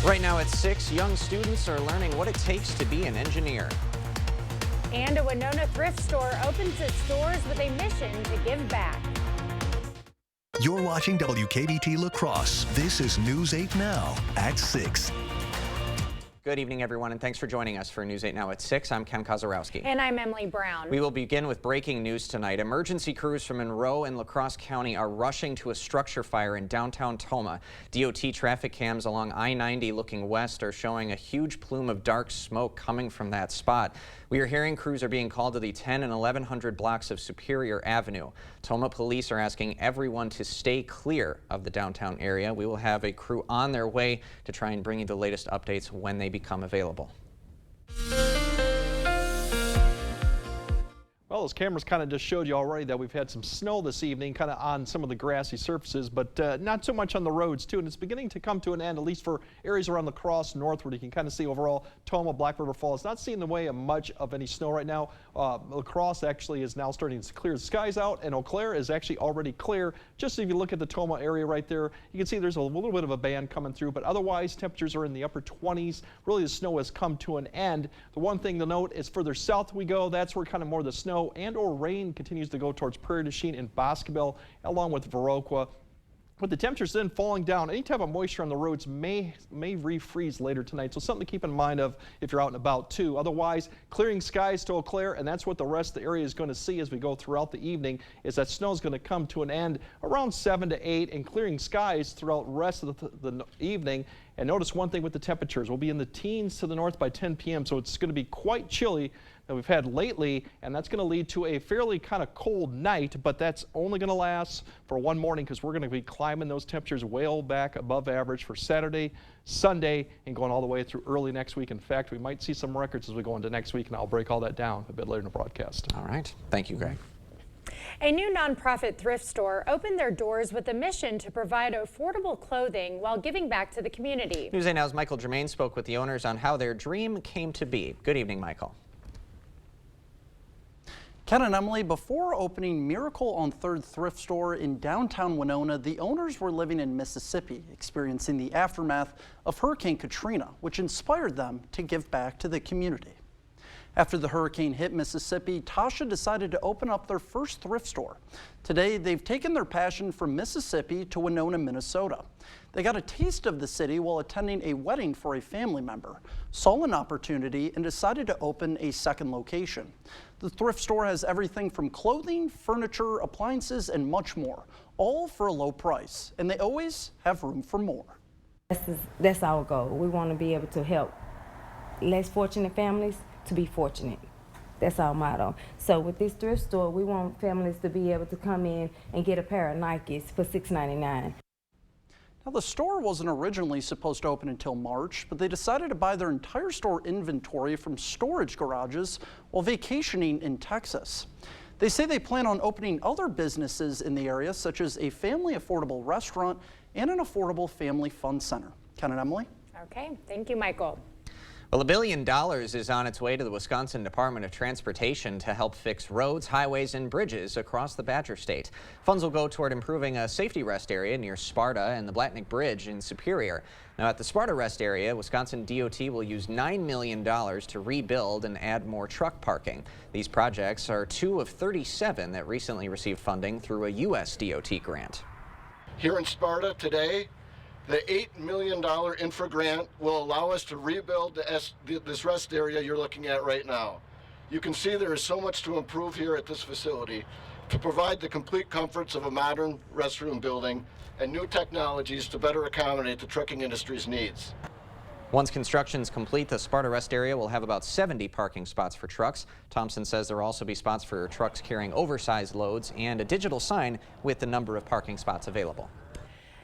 Right now at 6, young students are learning what it takes to be an engineer. And a Winona thrift store opens its doors with a mission to give back. You're watching WKDT La Crosse. This is News 8 Now at 6. Good evening, everyone, and thanks for joining us for News 8 Now at 6. I'm Ken Kozarowski. And I'm Emily Brown. We will begin with breaking news tonight. Emergency crews from Monroe and La Crosse County are rushing to a structure fire in downtown Tomah. DOT traffic cams along I-90 looking west are showing a huge plume of dark smoke coming from that spot. We are hearing crews are being called to the 10 and 1100 blocks of Superior Avenue. Tomah police are asking everyone to stay clear of the downtown area. We will have a crew on their way to try and bring you the latest updates when they become available. Well, those cameras kind of just showed you already that we've had some snow this evening, kind of on some of the grassy surfaces, but not so much on the roads, too. And it's beginning to come to an end, at least for areas around La Crosse northward. You can kind of see overall Tomah, Black River Falls not seeing the way of much of any snow right now. La Crosse actually is now starting to clear the skies out, and Eau Claire is actually already clear. Just if you look at the Tomah area right there, you can see there's a little bit of a band coming through, but otherwise temperatures are in the upper 20s. Really, the snow has come to an end. The one thing to note is further south we go, that's where kind of more of the snow and or rain continues to go towards Prairie du Chien and Boscobel, along with Viroqua. With the temperatures then falling down, any type of moisture on the roads may refreeze later tonight. So something to keep in mind of if you're out and about too. Otherwise, clearing skies to Eau Claire, and that's what the rest of the area is going to see as we go throughout the evening, is that snow is going to come to an end around 7 to 8 and clearing skies throughout the rest of the evening. And notice one thing with the temperatures, we'll be in the teens to the north by 10 p.m. So it's going to be quite chilly that we've had lately, and that's going to lead to a fairly kind of cold night, but that's only going to last for one morning because we're going to be climbing those temperatures way back above average for Saturday, Sunday, and going all the way through early next week. In fact, we might see some records as we go into next week, and I'll break all that down a bit later in the broadcast. All right. Thank you, Greg. A new nonprofit thrift store opened their doors with a mission to provide affordable clothing while giving back to the community. News 8 Now's Michael Germain spoke with the owners on how their dream came to be. Good evening, Michael. Ken and Emily, before opening Miracle on 3rd thrift store in downtown Winona, the owners were living in Mississippi, experiencing the aftermath of Hurricane Katrina, which inspired them to give back to the community. After the hurricane hit Mississippi, Tasha decided to open up their first thrift store. Today, they've taken their passion from Mississippi to Winona, Minnesota. They got a taste of the city while attending a wedding for a family member, saw an opportunity, and decided to open a second location. The thrift store has everything from clothing, furniture, appliances, and much more, all for a low price, and they always have room for more. That's our goal. We want to be able to help less fortunate families to be fortunate. That's our motto. So with this thrift store, we want families to be able to come in and get a pair of Nikes for $6.99. Now, the store wasn't originally supposed to open until March, but they decided to buy their entire store inventory from storage garages while vacationing in Texas. They say they plan on opening other businesses in the area, such as a family affordable restaurant and an affordable family fun center. Ken and Emily? Okay, thank you, Michael. Well, $1 billion is on its way to the Wisconsin Department of Transportation to help fix roads, highways, and bridges across the Badger State. Funds will go toward improving a safety rest area near Sparta and the Blatnick Bridge in Superior. Now, at the Sparta rest area, Wisconsin DOT will use $9 million to rebuild and add more truck parking. These projects are 2 of 37 that recently received funding through a U.S. DOT grant. Here in Sparta today, the $8 million infra grant will allow us to rebuild this rest area you're looking at right now. You can see there is so much to improve here at this facility to provide the complete comforts of a modern restroom building and new technologies to better accommodate the trucking industry's needs. Once construction is complete, the Sparta rest area will have about 70 parking spots for trucks. Thompson says there will also be spots for trucks carrying oversized loads and a digital sign with the number of parking spots available.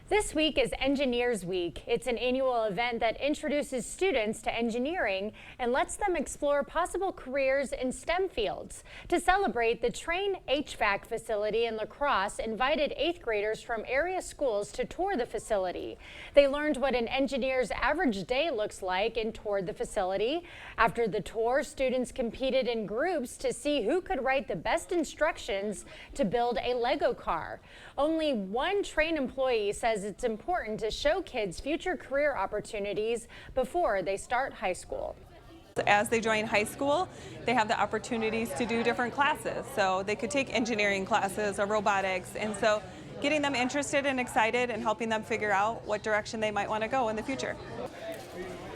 This week is Engineers Week. It's an annual event that introduces students to engineering and lets them explore possible careers in STEM fields. To celebrate, the Train HVAC facility in La Crosse invited 8th graders from area schools to tour the facility. They learned what an engineer's average day looks like and toured the facility. After the tour, students competed in groups to see who could write the best instructions to build a Lego car. Only one Train employee says says it's important to show kids future career opportunities before they start high school. As they join high school, they have the opportunities to do different classes. So they could take engineering classes or robotics, and so getting them interested and excited and helping them figure out what direction they might want to go in the future.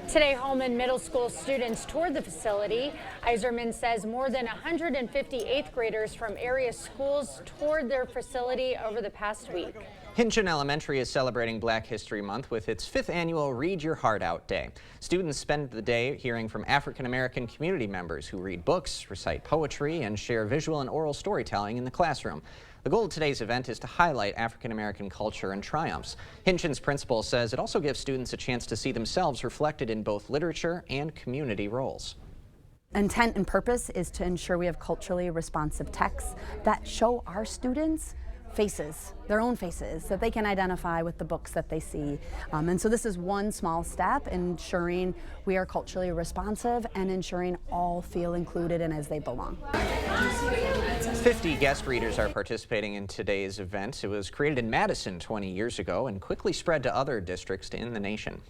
Today, Holman Middle School students toured the facility. Iserman says more than 150 8th graders from area schools toured their facility over the past week. Hinton Elementary is celebrating Black History Month with its 5th annual Read Your Heart Out Day. Students spend the day hearing from African American community members who read books, recite poetry, and share visual and oral storytelling in the classroom. The goal of today's event is to highlight African American culture and triumphs. Hinton's principal says it also gives students a chance to see themselves reflected in both literature and community roles. Intent and purpose is to ensure we have culturally responsive texts that show our students faces, their own faces, that they can identify with the books that they see. And so this is one small step in ensuring we are culturally responsive and ensuring all feel included and as they belong. 50 guest readers are participating in today's event. It was created in Madison 20 years ago and quickly spread to other districts in the nation.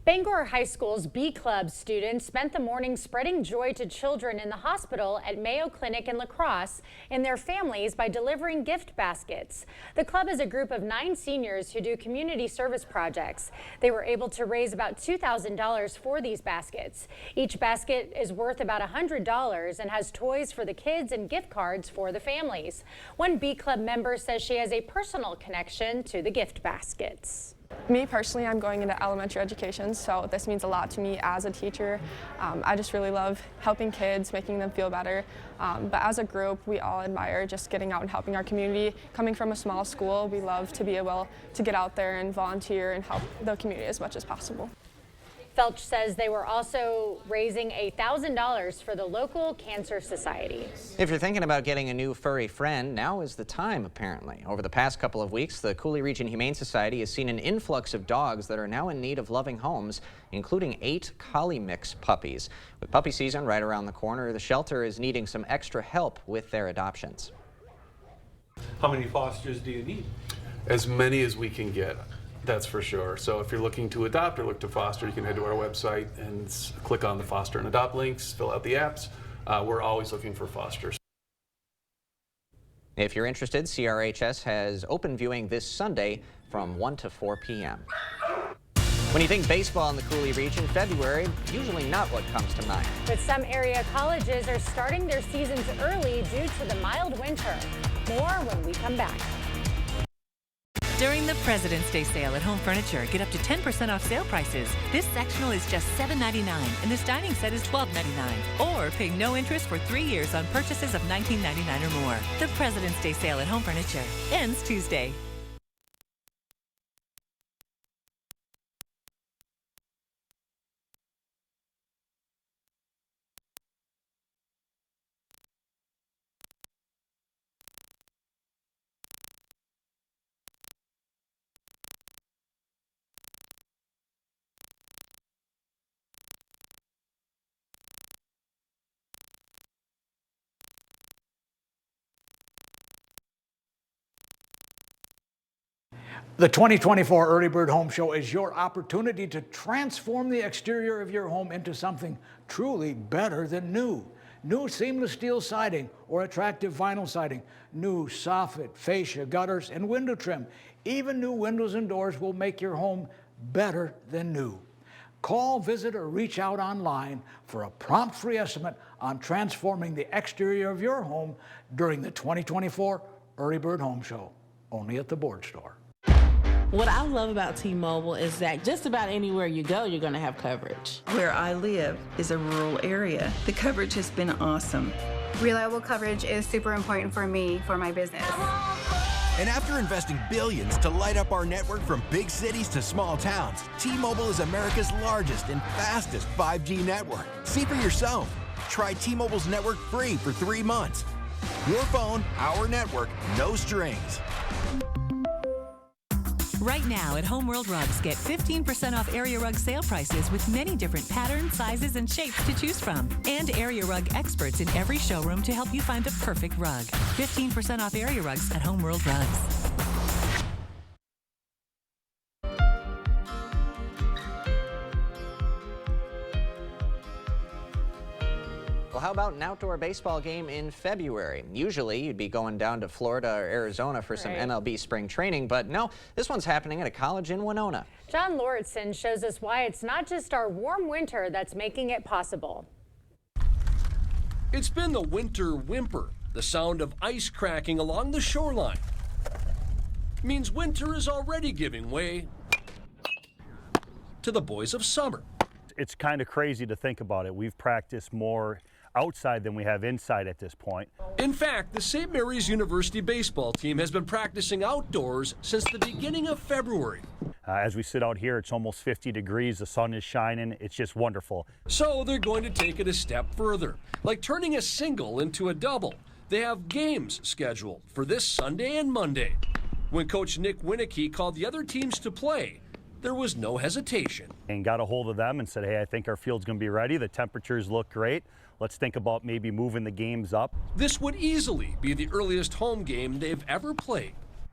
Bangor High School's B Club students spent the morning spreading joy to children in the hospital at Mayo Clinic in La Crosse and their families by delivering gift baskets. The club is a group of 9 seniors who do community service projects. They were able to raise about $2,000 for these baskets. Each basket is worth about $100 and has toys for the kids and gift cards for the families. One B Club member says she has a personal connection to the gift baskets. Me personally, I'm going into elementary education, so this means a lot to me as a teacher. I just really love helping kids, making them feel better. But as a group, we all admire just getting out and helping our community. Coming from a small school, we love to be able to get out there and volunteer and help the community as much as possible. Felch says they were also raising $1,000 for the local Cancer Society. If you're thinking about getting a new furry friend, now is the time, apparently. Over the past couple of weeks, the Cooley Region Humane Society has seen an influx of dogs that are now in need of loving homes, including 8 collie mix puppies. With puppy season right around the corner, the shelter is needing some extra help with their adoptions. How many fosters do you need? As many as we can get. That's for sure. So if you're looking to adopt or look to foster, you can head to our website and click on the foster and adopt links, fill out the apps. We're always looking for fosters. If you're interested, CRHS has open viewing this Sunday from 1 to 4 p.m. When you think baseball in the Cooley region, February, usually not what comes to mind. But some area colleges are starting their seasons early due to the mild winter. More when we come back. During the President's Day sale at Home Furniture, get up to 10% off sale prices. This sectional is just $7.99 and this dining set is $12.99. Or pay no interest for 3 years on purchases of $19.99 or more. The President's Day sale at Home Furniture ends Tuesday. The 2024 Early Bird Home Show is your opportunity to transform the exterior of your home into something truly better than new. New seamless steel siding or attractive vinyl siding, new soffit, fascia, gutters, and window trim. Even new windows and doors will make your home better than new. Call, visit, or reach out online for a prompt free estimate on transforming the exterior of your home during the 2024 Early Bird Home Show, only at the Board Store. What I love about T-Mobile is that just about anywhere you go, you're going to have coverage. Where I live is a rural area. The coverage has been awesome. Reliable coverage is super important for me, for my business. And after investing billions to light up our network from big cities to small towns, T-Mobile is America's largest and fastest 5G network. See for yourself. Try T-Mobile's network free for 3 months. Your phone, our network, no strings. Right now at Home World Rugs, get 15% off Area Rug sale prices with many different patterns, sizes, and shapes to choose from. And Area Rug experts in every showroom to help you find the perfect rug. 15% off Area Rugs at Home World Rugs. Well, how about an outdoor baseball game in February? Usually you'd be going down to Florida or Arizona for some MLB spring training, but no, this one's happening at a college in Winona. John Lauritsen shows us why it's not just our warm winter that's making it possible. It's been the winter whimper, the sound of ice cracking along the shoreline. Means winter is already giving way to the boys of summer. It's kind of crazy to think about it. We've practiced more outside than we have inside at this point. In fact, the St. Mary's University baseball team has been practicing outdoors since the beginning of February. As we sit out here, it's almost 50 degrees, the sun is shining, it's just wonderful. So they're going to take it a step further, like turning a single into a double. They have games scheduled for this Sunday and Monday. When Coach Nick Winicky called the other teams to play, there was no hesitation. And got a hold of them and said, hey, I think our field's going to be ready. The temperatures look great. Let's think about maybe moving the games up. This would easily be the earliest home game they've ever played.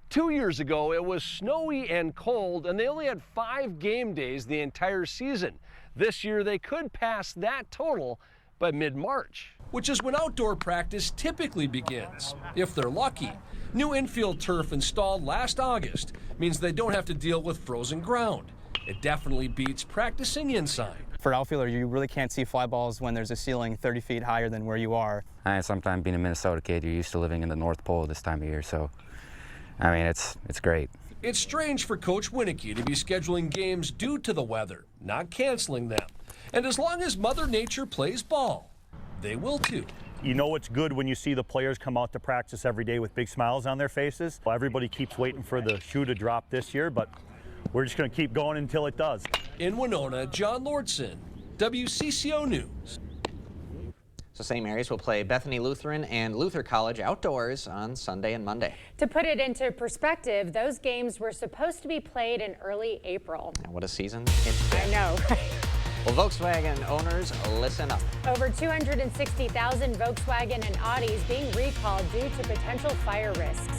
2 years ago, it was snowy and cold, and they only had 5 game days the entire season. This year, they could pass that total by mid-March, which is when outdoor practice typically begins, if they're lucky. New infield turf installed last August means they don't have to deal with frozen ground. It definitely beats practicing inside. For outfielder, you really can't see fly balls when there's a ceiling 30 feet higher than where you are. Sometimes being a Minnesota kid, you're used to living in the North Pole this time of year, so I mean, it's great. It's strange for Coach Winicky to be scheduling games due to the weather, not canceling them. And as long as Mother Nature plays ball, they will too. You know it's good when you see the players come out to practice every day with big smiles on their faces. Well, everybody keeps waiting for the shoe to drop this year, but we're just going to keep going until it does. In Winona, John Lauritsen, WCCO News. So St. Mary's will play Bethany Lutheran and Luther College outdoors on Sunday and Monday. To put it into perspective, those games were supposed to be played in early April. What a season it's been. I know. Well, Volkswagen owners, listen up. Over 260,000 Volkswagen and Audis being recalled due to potential fire risks.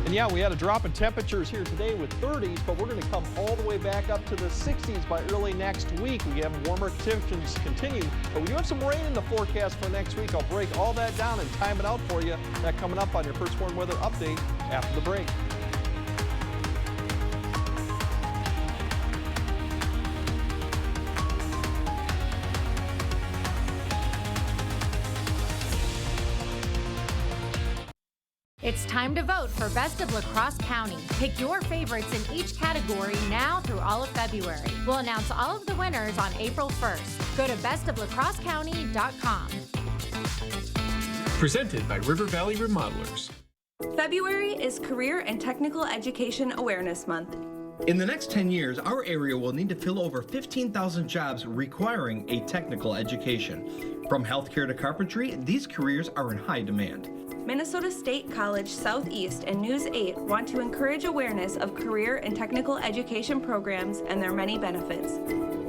And yeah, we had a drop in temperatures here today with 30s, but we're going to come all the way back up to the 60s by early next week. We have warmer temperatures continue, but we do have some rain in the forecast for next week. I'll break all that down and time it out for you. That coming up on your First Warn Weather Update after the break. It's time to vote for Best of La Crosse County. Pick your favorites in each category now through all of February. We'll announce all of the winners on April 1st. Go to bestoflacrossecounty.com. Presented by River Valley Remodelers. February is Career and Technical Education Awareness Month. In the next 10 years, our area will need to fill over 15,000 jobs requiring a technical education. From healthcare to carpentry, these careers are in high demand. Minnesota State College Southeast and News 8 want to encourage awareness of career and technical education programs and their many benefits.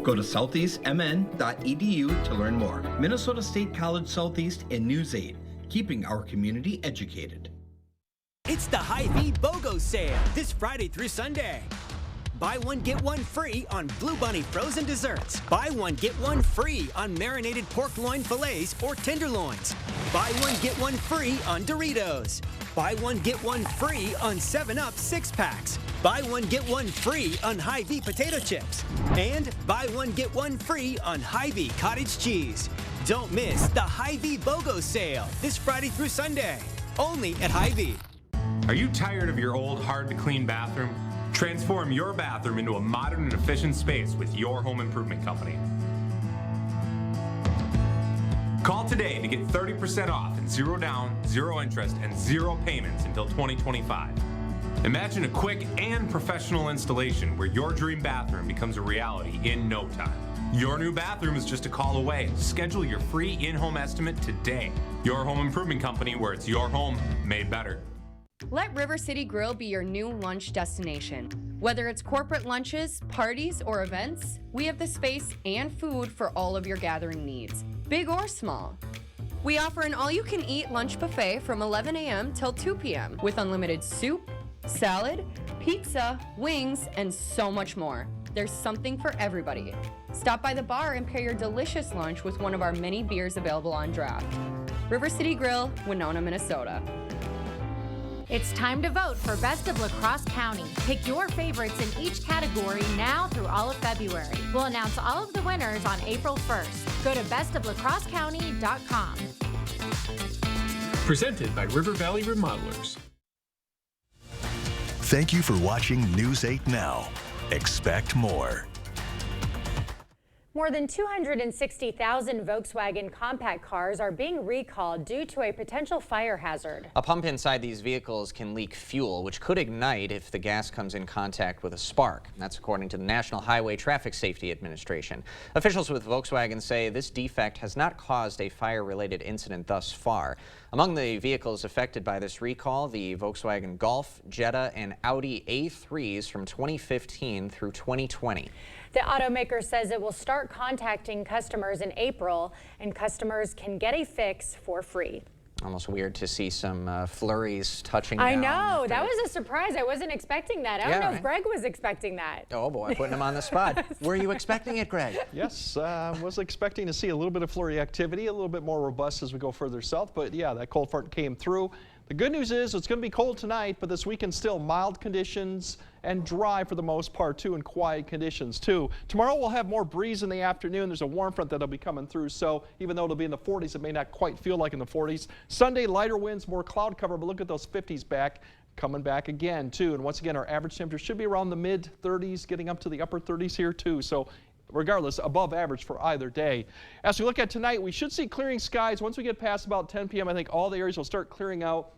Go to southeastmn.edu to learn more. Minnesota State College Southeast and News 8, keeping our community educated. It's the Hy-Vee BOGO sale this Friday through Sunday. Buy one, get one free on Blue Bunny frozen desserts. Buy one, get one free on marinated pork loin fillets or tenderloins. Buy one, get one free on Doritos. Buy one, get one free on 7-Up 6-packs. Buy one, get one free on Hy-Vee potato chips. And buy one, get one free on Hy-Vee cottage cheese. Don't miss the Hy-Vee BOGO sale this Friday through Sunday, only at Hy-Vee. Are you tired of your old, hard-to-clean bathroom? Transform your bathroom into a modern and efficient space with your home improvement company. Call today to get 30% off and 0 down, 0 interest, and 0 payments until 2025. Imagine a quick and professional installation where your dream bathroom becomes a reality in no time. Your new bathroom is just a call away. Schedule your free in-home estimate today. Your home improvement company, where it's your home made better. Let River City Grill be your new lunch destination. Whether it's corporate lunches, parties, or events, we have the space and food for all of your gathering needs, big or small. We offer an all-you-can-eat lunch buffet from 11 a.m. till 2 p.m. with unlimited soup, salad, pizza, wings, and so much more. there's something for everybody. Stop by the bar and pair your delicious lunch with one of our many beers available on draft. River City Grill, Winona, Minnesota. It's time to vote for Best of La Crosse County. Pick your favorites in each category now through all of February. We'll announce all of the winners on April 1st. Go to bestoflacrossecounty.com. Presented by River Valley Remodelers. Thank you for watching News 8 Now. Expect more. More than 260,000 Volkswagen compact cars are being recalled due to a potential fire hazard. A pump inside these vehicles can leak fuel, which could ignite if the gas comes in contact with a spark. That's according to the National Highway Traffic Safety Administration. Officials with Volkswagen say this defect has not caused a fire-related incident thus far. Among the vehicles affected by this recall, the Volkswagen Golf, Jetta, and Audi A3s from 2015 through 2020. The automaker says it will start contacting customers in April, and customers can get a fix for free. Almost weird to see some flurries touching I down. know, that was a surprise. I wasn't expecting that. I don't know if Greg was expecting that. Oh boy, putting him on the spot. Were you expecting it, Greg? Yes, was expecting to see a little bit of flurry activity, a little bit more robust as we go further south, but yeah, that cold front came through. The good news is it's going to be cold tonight, but this weekend still mild conditions and dry for the most part too, and quiet conditions too. Tomorrow we'll have more breeze in the afternoon. There's a warm front that'll be coming through, so even though it'll be in the 40s, it may not quite feel like in the 40s. Sunday, lighter winds, more cloud cover, but look at those 50s back. Coming back again too, and once again our average temperature should be around the mid 30s, getting up to the upper 30s here too. So regardless, above average for either day. As we look at tonight, we should see clearing skies. Once we get past about 10 p.m., I think all the areas will start clearing out.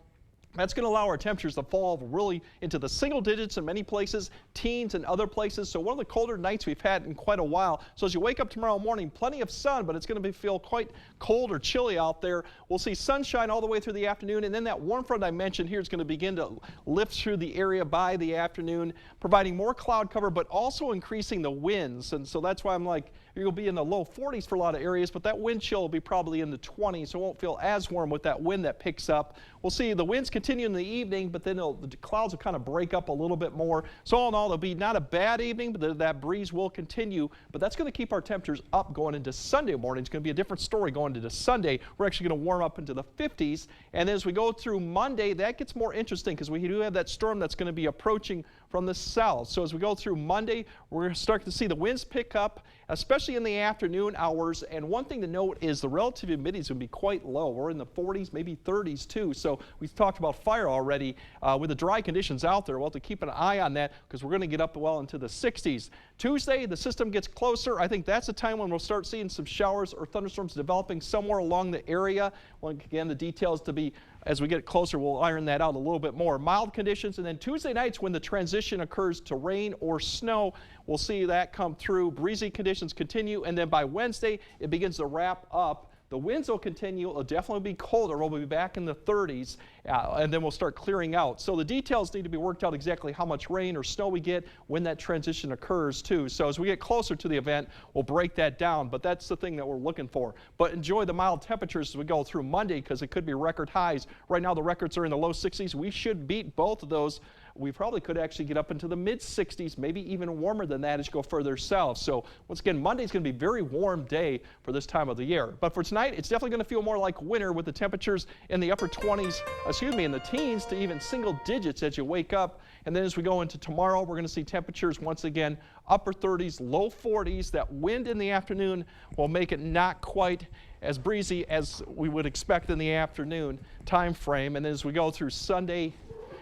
That's going to allow our temperatures to fall really into the single digits in many places, teens in other places. So one of the colder nights we've had in quite a while. So as you wake up tomorrow morning, plenty of sun, but it's going to feel quite cold or chilly out there. We'll see sunshine all the way through the afternoon, and then that warm front I mentioned here is going to begin to lift through the area by the afternoon, providing more cloud cover, but also increasing the winds. And so that's why I'm like, you'll be in the low 40s for a lot of areas, but that wind chill will be probably in the 20s, so it won't feel as warm with that wind that picks up. We'll see the winds continue in the evening, but then the clouds will kind of break up a little bit more. So all in all, it'll be not a bad evening, but that breeze will continue. But that's going to keep our temperatures up going into Sunday morning. It's going to be a different story going into Sunday. We're actually going to warm up into the 50s. And then as we go through Monday, that gets more interesting because we do have that storm that's going to be approaching from the south. So as we go through Monday, we're going to start to see the winds pick up, especially in the afternoon hours. And one thing to note is the relative humidity is going to be quite low. We're in the 40s, maybe 30s too. So we've talked about fire already. With the dry conditions out there, we'll have to keep an eye on that because we're going to get up well into the 60s. Tuesday, the system gets closer. I think that's the time when we'll start seeing some showers or thunderstorms developing somewhere along the area. Once again, the details to be, as we get closer, we'll iron that out a little bit more. Mild conditions, and then Tuesday nights when the transition occurs to rain or snow, we'll see that come through. Breezy conditions continue, and then by Wednesday, it begins to wrap up. The winds will continue. It'll definitely be colder. We'll be back in the 30s, and then we'll start clearing out. So the details need to be worked out exactly how much rain or snow we get when that transition occurs too. So as we get closer to the event, we'll break that down, but that's the thing that we're looking for. But enjoy the mild temperatures as we go through Monday because it could be record highs. Right now the records are in the low 60s. We should beat both of those. We probably could actually get up into the mid 60s, maybe even warmer than that as you go further south. So once again, Monday's going to be a very warm day for this time of the year. But for tonight, it's definitely going to feel more like winter with the temperatures in the upper 20s, in the teens to even single digits as you wake up. And then as we go into tomorrow, we're going to see temperatures once again upper 30s, low 40s. That wind in the afternoon will make it not quite as breezy as we would expect in the afternoon time frame. And then as we go through Sunday,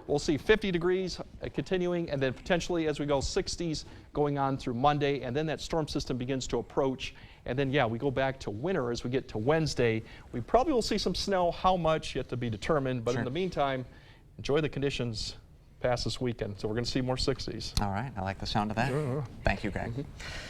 we'll see 50 degrees continuing, and then potentially as we go 60s going on through Monday, and then that storm system begins to approach. And then, yeah, we go back to winter as we get to Wednesday. We probably will see some snow. How much yet to be determined, but in the meantime, enjoy the conditions past this weekend. So we're going to see more 60s. All right, I like the sound of that. Thank you, Greg.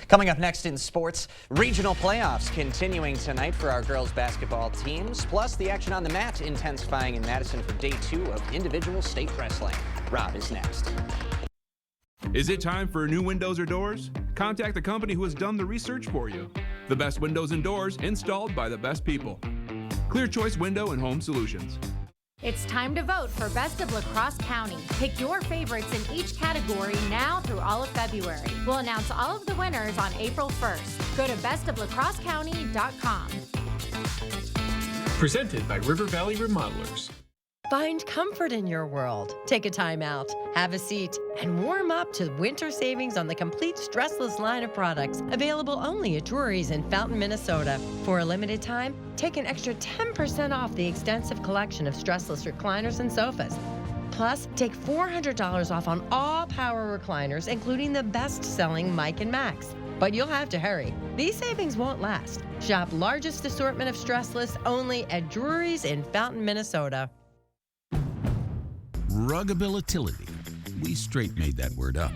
Coming up next in sports, regional playoffs continuing tonight for our girls basketball teams, plus the action on the mat intensifying in Madison for day 2 of individual state wrestling. Rob is next. Is it time for new windows or doors? Contact the company who has done the research for you. The best windows and doors installed by the best people. Clear Choice Window and Home Solutions. It's time to vote for Best of La Crosse County. Pick your favorites in each category now through all of February. We'll announce all of the winners on April 1st. Go to bestoflacrossecounty.com. Presented by River Valley Remodelers. Find comfort in your world. Take a time out, have a seat, and warm up to winter savings on the complete stressless line of products available only at Drury's in Fountain, Minnesota. For a limited time, take an extra 10% off the extensive collection of stressless recliners and sofas. Plus, take $400 off on all power recliners, including the best-selling Mike and Max. But you'll have to hurry. These savings won't last. Shop largest assortment of stressless only at Drury's in Fountain, Minnesota. Ruggability. We straight made that word up.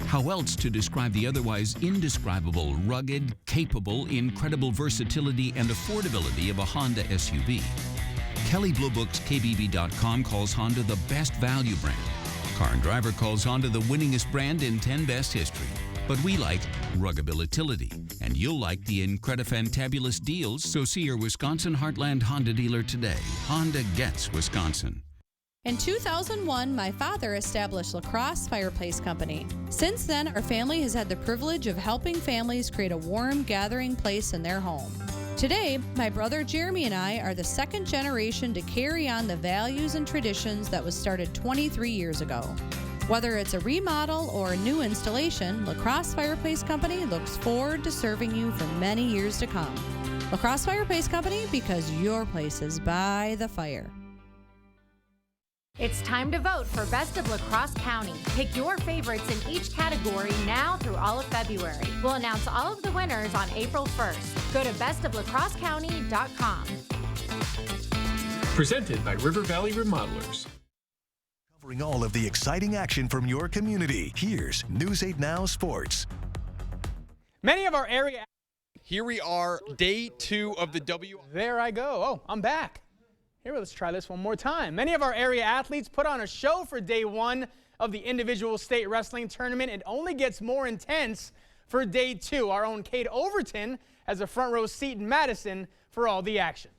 How else to describe the otherwise indescribable, rugged, capable, incredible versatility and affordability of a Honda SUV? Kelley Blue Book's KBB.com calls Honda the best value brand. Car and Driver calls Honda the winningest brand in 10 Best history. But we like ruggability, and you'll like the incredifantabulous deals, so see your Wisconsin Heartland Honda dealer today. Honda gets Wisconsin. In 2001, my father established La Crosse Fireplace Company. Since then, our family has had the privilege of helping families create a warm gathering place in their home. Today, my brother Jeremy and I are the second generation to carry on the values and traditions that was started 23 years ago. Whether it's a remodel or a new installation, La Crosse Fireplace Company looks forward to serving you for many years to come. La Crosse Fireplace Company, because your place is by the fire. It's time to vote for Best of La Crosse County. Pick your favorites in each category now through all of February. We'll announce all of the winners on April 1st. Go to bestoflacrossecounty.com. Presented by River Valley Remodelers. Covering all of the exciting action from your community, here's News 8 Now Sports. Many of our area... Here we are, day 2 of the There I go. Oh, I'm back. Here, let's try this one more time. Many of our area athletes put on a show for day 1 of the individual state wrestling tournament. It only gets more intense for day 2. Our own Kate Overton has a front row seat in Madison for all the action.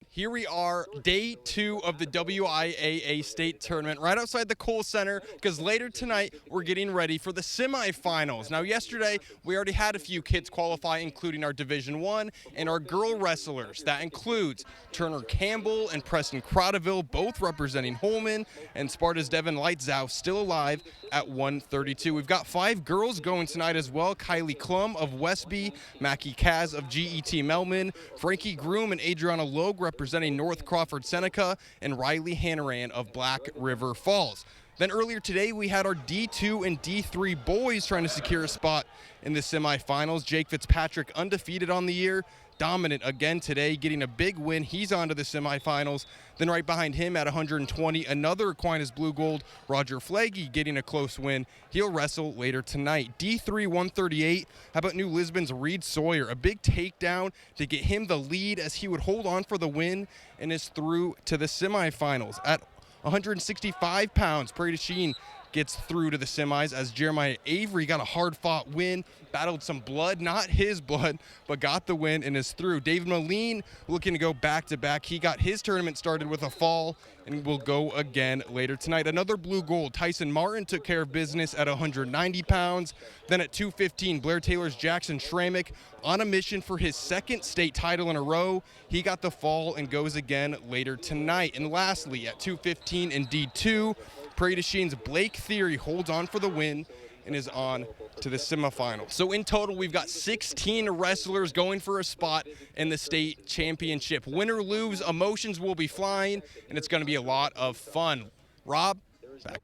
Here we are, day 2 of the WIAA state tournament, right outside the Kohl Center, because later tonight we're getting ready for the semifinals. Now, yesterday we already had a few kids qualify, including our Division I and our girl wrestlers. That includes Turner Campbell and Preston Crotterville, both representing Holman, and Sparta's Devin Lightzow still alive at 132. We've got 5 girls going tonight as well. Kylie Klum of Westby, Mackie Kaz of GET Melman, Frankie Groom and Adriana Logue representing North Crawford Seneca, and Riley Hannaran of Black River Falls. Then earlier today, we had our D2 and D3 boys trying to secure a spot in the semifinals. Jake Fitzpatrick, undefeated on the year, dominant again today, getting a big win. He's on to the semifinals. Then right behind him at 120, another Aquinas Blue Gold, Roger Flaggy, getting a close win. He'll wrestle later tonight. D3 138, how about New Lisbon's Reed Sawyer? A big takedown to get him the lead as he would hold on for the win and is through to the semifinals. At 165 pounds, Prairie du Chien gets through to the semis as Jeremiah Avery got a hard-fought win, battled some blood, not his blood, but got the win and is through. David Moline looking to go back-to-back. He got his tournament started with a fall and will go again later tonight. Another blue gold, Tyson Martin took care of business at 190 pounds. Then at 215, Blair Taylor's Jackson Shramick on a mission for his second state title in a row. He got the fall and goes again later tonight. And lastly, at 215 in D2, Prairie du Chien's Blake Theory holds on for the win and is on to the semifinals. So in total, we've got 16 wrestlers going for a spot in the state championship. Win or lose, emotions will be flying, and it's going to be a lot of fun. Rob, back.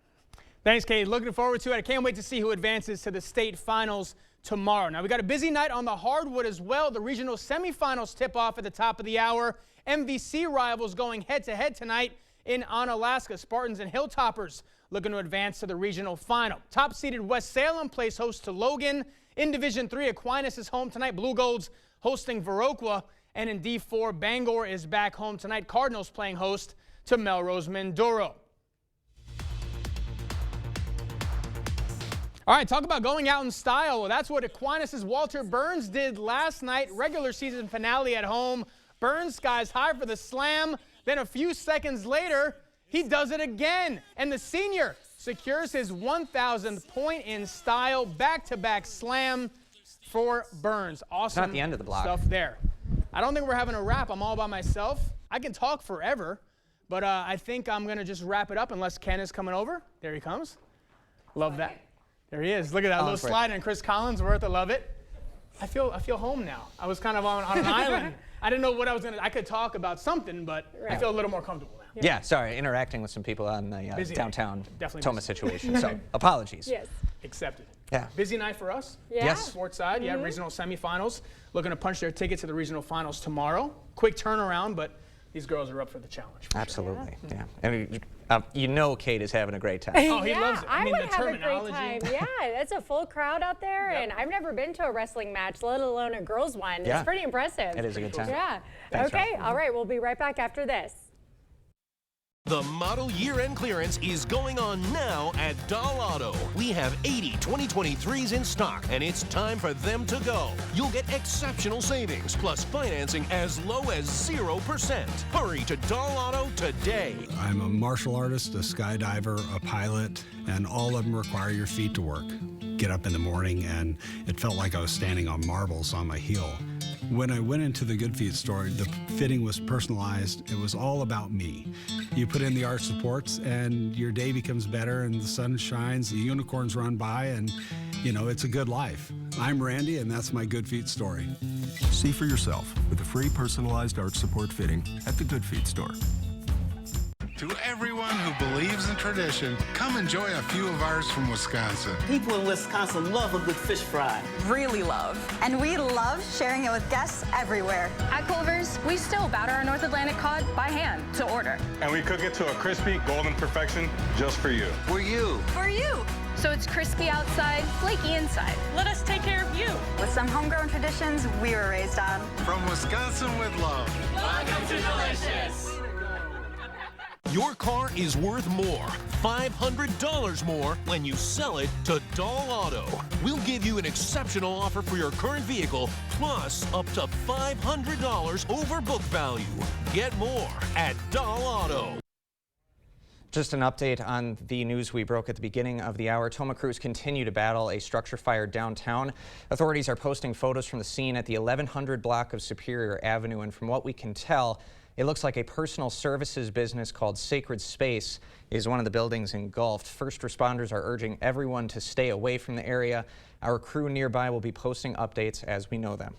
Thanks, Kate. Looking forward to it. I can't wait to see who advances to the state finals tomorrow. Now, we got a busy night on the hardwood as well. The regional semifinals tip off at the top of the hour. MVC rivals going head-to-head tonight in Onalaska. Spartans and Hilltoppers looking to advance to the regional final. Top-seeded West Salem plays host to Logan. In Division III, Aquinas is home tonight. Blue Golds hosting Viroqua. And in D4, Bangor is back home tonight. Cardinals playing host to Melrose Mindoro. All right, talk about going out in style. Well, that's what Aquinas' Walter Burns did last night. Regular season finale at home. Burns skies high for the slam. Then a few seconds later, he does it again. And the senior secures his 1,000th point in style, back-to-back slam for Burns. Awesome. Not the end of the block. Stuff there. I don't think we're having a wrap. I'm all by myself. I can talk forever, but I think I'm going to just wrap it up unless Ken is coming over. There he comes. Love that. There he is. Look at that little slide, and Chris Collinsworth. I love it. I feel home now. I was kind of on an island. I didn't know what I was going to. I could talk about something, but I feel a little more comfortable now. Yeah, sorry, interacting with some people on the Busy downtown Definitely Toma busy. situation. So apologies. Yes. Accepted. Yeah. Busy night for us. Yeah. Yes. Sports side, yeah, regional semifinals. Looking to punch their ticket to the regional finals tomorrow. Quick turnaround, but these girls are up for the challenge. Absolutely, yeah. And you know Kate is having a great time. Oh, he yeah, loves it. I mean, would the have a great terminology. time. Yeah, that's a full crowd out there, and I've never been to a wrestling match, let alone a girls' one. Yeah. It's pretty impressive. It is a good time. Yeah. Thanks, okay, Rob. all right, we'll be right back after this. The model year-end clearance is going on now at Doll Auto. We have 80 2023s in stock, and it's time for them to go. You'll get exceptional savings, plus financing as low as 0%. Hurry to Doll Auto today. I'm a martial artist, a skydiver, a pilot, and all of them require your feet to work. Get up in the morning, and it felt like I was standing on marbles on my heel. When I went into the Good Feet store, the fitting was personalized. It was all about me. You put in the arch supports and your day becomes better and the sun shines, the unicorns run by, and you know, it's a good life. I'm Randy, and that's my Good Feet story. See for yourself with a free personalized arch support fitting at the Good Feet store. To everyone who believes in tradition, come enjoy a few of ours from Wisconsin. People in Wisconsin love a good fish fry. Really love. And we love sharing it with guests everywhere. At Culver's, we still batter our North Atlantic cod by hand to order. And we cook it to a crispy, golden perfection just for you. For you. For you. So it's crispy outside, flaky inside. Let us take care of you. With some homegrown traditions we were raised on. From Wisconsin with love. Welcome to Delicious. Your car is worth more, $500 more, when you sell it to Doll Auto. We'll give you an exceptional offer for your current vehicle, plus up to $500 over book value. Get more at Doll Auto. Just an update on the news we broke at the beginning of the hour. Toma crews continue to battle a structure fire downtown. Authorities are posting photos from the scene at the 1100 block of Superior Avenue, and from what we can tell, it looks like a personal services business called Sacred Space is one of the buildings engulfed. First responders are urging everyone to stay away from the area. Our crew nearby will be posting updates as we know them.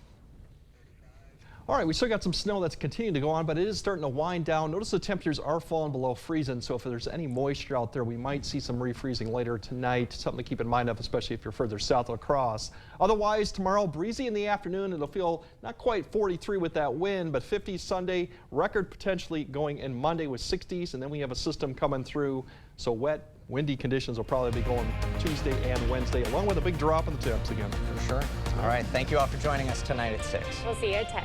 All right, we still got some snow that's continuing to go on, but it is starting to wind down. Notice the temperatures are falling below freezing, so if there's any moisture out there, we might see some refreezing later tonight. Something to keep in mind of, especially if you're further south across. Otherwise, tomorrow, breezy in the afternoon. It'll feel not quite 43 with that wind, but 50s Sunday. Record potentially going in Monday with 60s, and then we have a system coming through, so wet, windy conditions will probably be going Tuesday and Wednesday, along with a big drop in the temps again. For sure. All right, thank you all for joining us tonight at 6. We'll see you at 10.